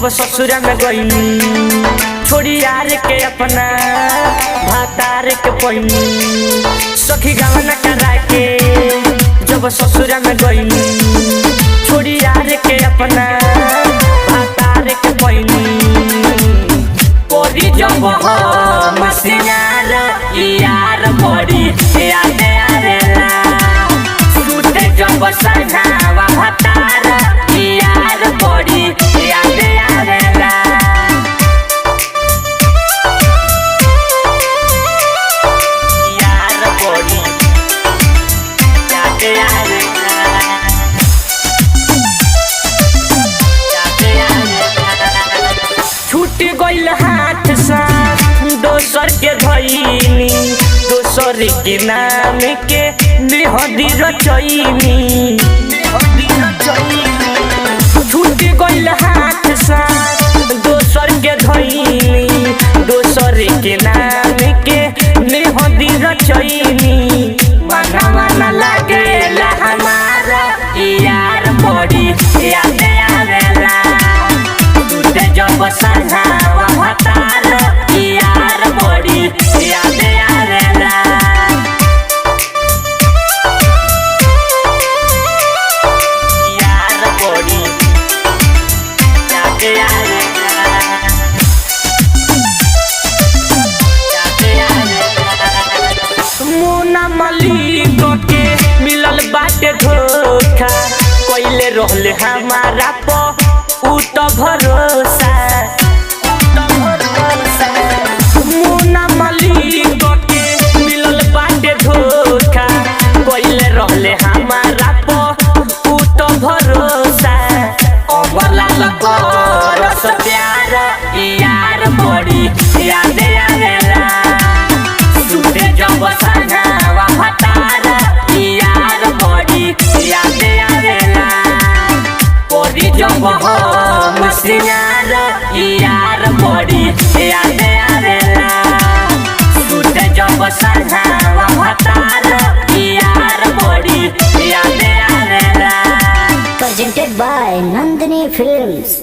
जब ससुरा में गईनी छोड़ी यार के अपना भातार के पैनी सखी गावना करा के जब ससुरा में गईनी छोड़ी यार के अपना भातार के पैनी कोरी जब हम सिंगार यार बड़ी याद आवेला सुते जब सनावा भातार यार बड़ी याद आवेला यार बड़ी याद आवेला छूट गइल हाथ सा दोसर के धइनी दोसर के नाम के मेहदी रचइनी छूट गइल हाथ सा दोसर के धइनी दोसर के नाम के मेहदी रचइनी मना मना लागेला हमारा यार बड़ी याद आवेला टूटे जब सनावा भातार यार बड़ी याद आवेला यार बड़ी याद आवेला मुन्ना मलिक के मिलल बाटे धोखा कोइले रहले हमारा प उ तो भरोसा मुन्ना मलिक के मिलल बाटे धोखा कोइले रहले हमारा प उ तो भरोसा अमला रस प्यार यार बड़ी याद आवेला सुते जब सनावा भातार यार बड़ी याद आवेला कोरी जब हम सिंगार यार बड़ी याद आवेला सुते जब सनावा भातार यार बड़ी याद आवेला Presented by Nandini Films.